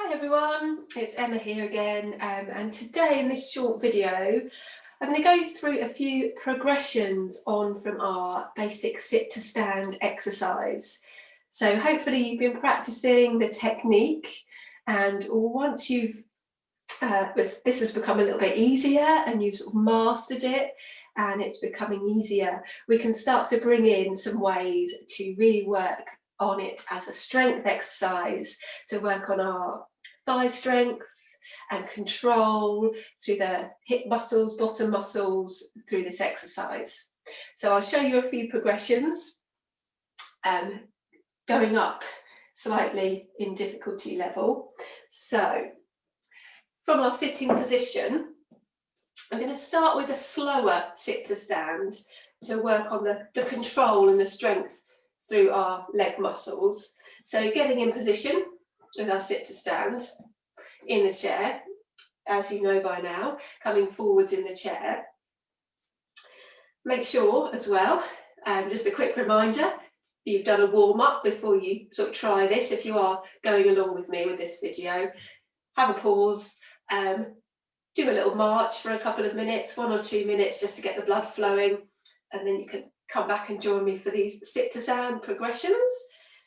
Hi everyone, it's Emma here again, and today in this short video I'm going to go through a few progressions on from our basic sit to stand exercise. So hopefully you've been practicing the technique, and once you've this has become a little bit easier and you've sort of mastered it and it's becoming easier, we can start to bring in some ways to really work on it as a strength exercise, to work on our thigh strength and control through the hip muscles, bottom muscles through this exercise. So I'll show you a few progressions, going up slightly in difficulty level. So from our sitting position, I'm going to start with a slower sit to stand to work on the control and the strength through our leg muscles. So getting in position with our sit to stand in the chair, as you know by now, coming forwards in the chair. Make sure as well, just a quick reminder, you've done a warm up before you sort of try this. If you are going along with me with this video, have a pause, do a little march for a couple of minutes, 1 or 2 minutes, just to get the blood flowing, and then you can come back and join me for these sit to stand progressions.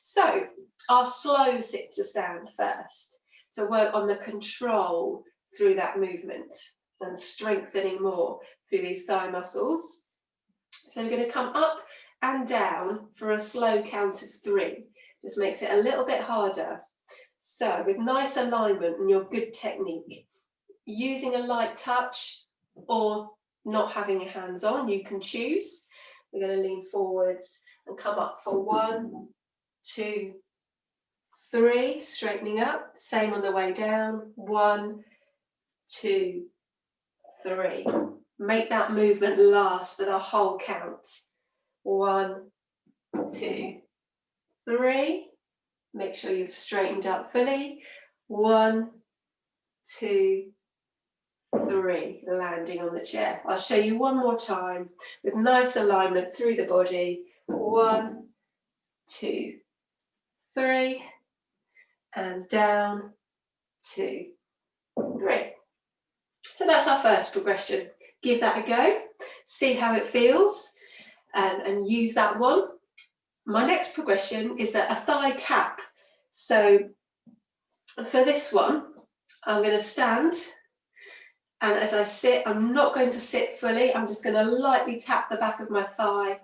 So our slow sit to stand first, to work on the control through that movement and strengthening more through these thigh muscles. So we're going to come up and down for a slow count of 3. Just makes it a little bit harder. So with nice alignment and your good technique, using a light touch or not having your hands on, you can choose. We're going to lean forwards and come up for 1, 2, 3, straightening up. Same on the way down. 1, 2, 3. Make that movement last for the whole count. 1, 2, 3. Make sure you've straightened up fully. 1, 2, 3, landing on the chair. I'll show you one more time with nice alignment through the body. 1, 2, 3, and down, 2, 3. So that's our first progression. Give that a go, see how it feels, and use that one. My next progression is a thigh tap. So for this one, I'm going to stand, and as I sit, I'm not going to sit fully. I'm just going to lightly tap the back of my thigh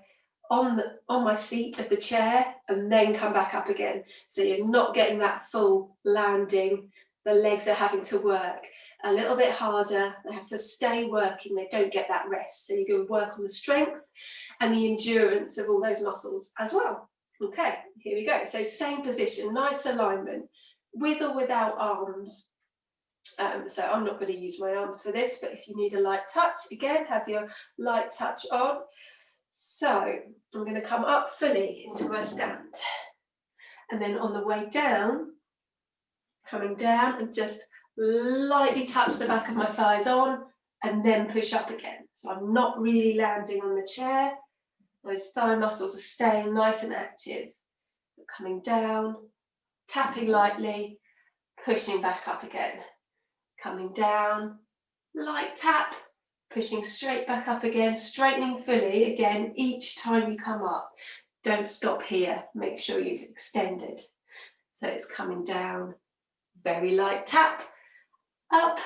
on my seat of the chair, and then come back up again. So you're not getting that full landing. The legs are having to work a little bit harder. They have to stay working. They don't get that rest. So you're going to work on the strength and the endurance of all those muscles as well. Okay, here we go. So same position, nice alignment, with or without arms. So I'm not going to use my arms for this, but if you need a light touch, again, have your light touch on. So I'm going to come up fully into my stand. And then on the way down, coming down, and just lightly touch the back of my thighs on, and then push up again. So I'm not really landing on the chair. Those thigh muscles are staying nice and active. Coming down, tapping lightly, pushing back up again. Coming down, light tap, pushing straight back up again, straightening fully again each time you come up. Don't stop here, make sure you've extended. So it's coming down, very light tap, up.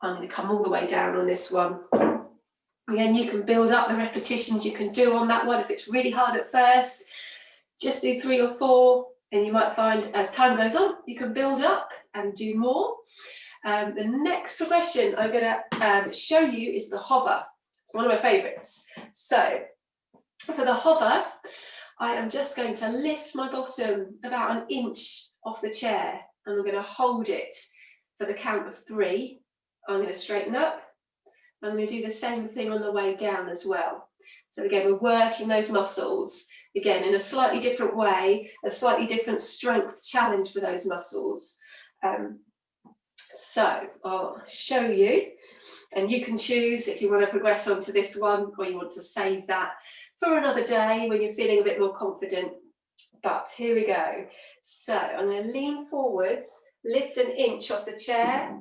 I'm going to come all the way down on this one. Again, you can build up the repetitions you can do on that one. If it's really hard at first, just do 3 or 4, and you might find as time goes on, you can build up and do more. The next progression I'm going to show you is the hover. It's one of my favourites. So for the hover, I am just going to lift my bottom about 1 inch off the chair, and I'm going to hold it for the count of 3. I'm going to straighten up. I'm going to do the same thing on the way down as well. So again, we're working those muscles, again, in a slightly different way, a slightly different strength challenge for those muscles. So I'll show you, and you can choose if you want to progress onto this one, or you want to save that for another day when you're feeling a bit more confident. But here we go. So I'm going to lean forwards, lift an inch off the chair,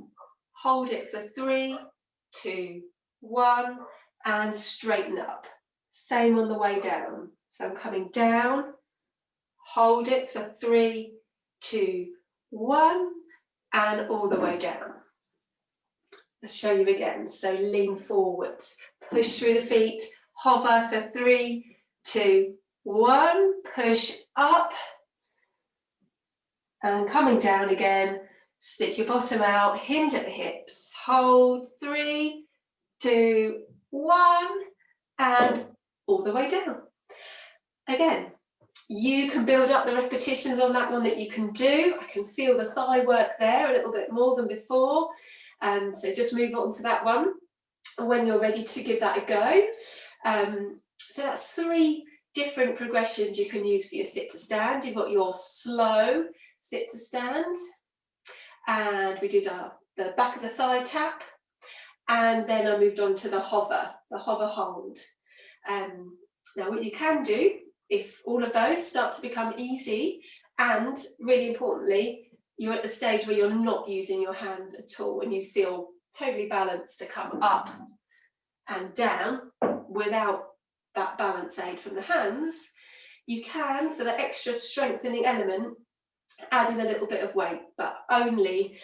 hold it for 3, 2, 1, and straighten up. Same on the way down. So I'm coming down, hold it for 3, 2, 1, and all the way down. I'll show you again. So lean forwards, push through the feet, hover for 3, 2, 1, push up, and coming down again, stick your bottom out, hinge at the hips, hold 3, 2, 1, and all the way down. Again, you can build up the repetitions on that one that you can do. I can feel the thigh work there a little bit more than before. So just move on to that one when you're ready to give that a go. So that's 3 different progressions you can use for your sit to stand. You've got your slow sit to stand, and we did the back of the thigh tap, and then I moved on to the hover hold. Now what you can do, if all of those start to become easy, and really importantly, you're at the stage where you're not using your hands at all and you feel totally balanced to come up and down without that balance aid from the hands, you can, for the extra strengthening element, add in a little bit of weight, but only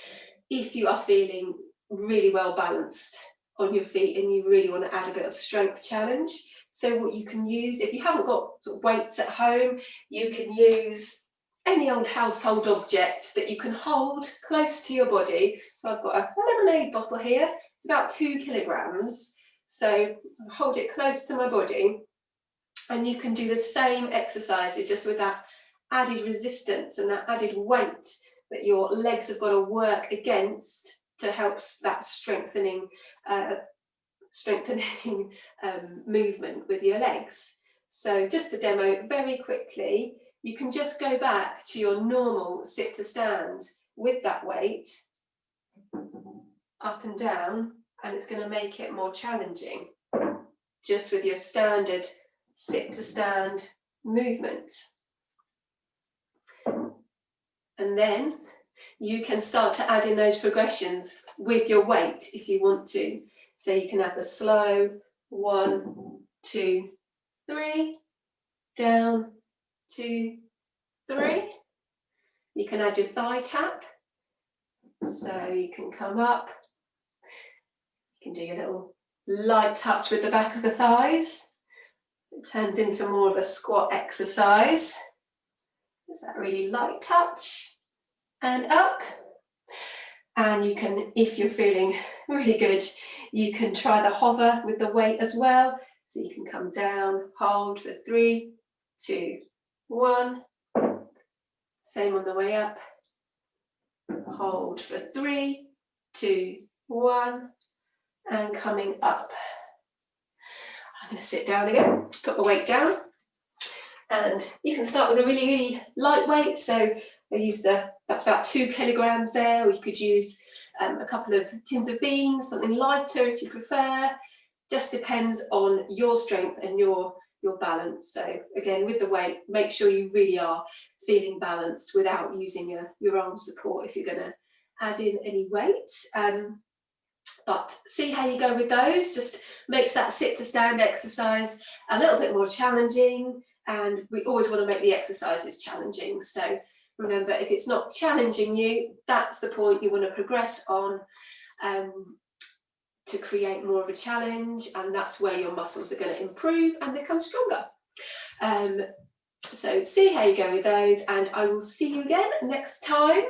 if you are feeling really well balanced on your feet and you really want to add a bit of strength challenge. So what you can use, if you haven't got sort of weights at home, you can use any old household object that you can hold close to your body. So I've got a lemonade bottle here, it's about 2 kilograms. So hold it close to my body, and you can do the same exercises just with that added resistance and that added weight that your legs have got to work against to help that strengthening movement with your legs. So just to demo very quickly, you can just go back to your normal sit to stand with that weight up and down, and it's going to make it more challenging just with your standard sit to stand movement. And then you can start to add in those progressions with your weight if you want to. So you can have the slow 1, 2, 3, down 2, 3. You can add your thigh tap. So you can come up. You can do your little light touch with the back of the thighs. It turns into more of a squat exercise. Is that really light touch? And up. And you can, if you're feeling really good, you can try the hover with the weight as well. So you can come down, hold for 3, 2, 1. Same on the way up. Hold for 3, 2, 1. And coming up. I'm going to sit down again, put my weight down. And you can start with a really, really light weight. So I use that's about 2 kilograms there, or you could use a couple of tins of beans, something lighter if you prefer. Just depends on your strength and your balance. So again, with the weight, make sure you really are feeling balanced without using your arm support if you're going to add in any weight. But see how you go with those. Just makes that sit to stand exercise a little bit more challenging, and we always want to make the exercises challenging. So remember, if it's not challenging you, that's the point you want to progress on to create more of a challenge, and that's where your muscles are going to improve and become stronger. So see how you go with those, and I will see you again next time.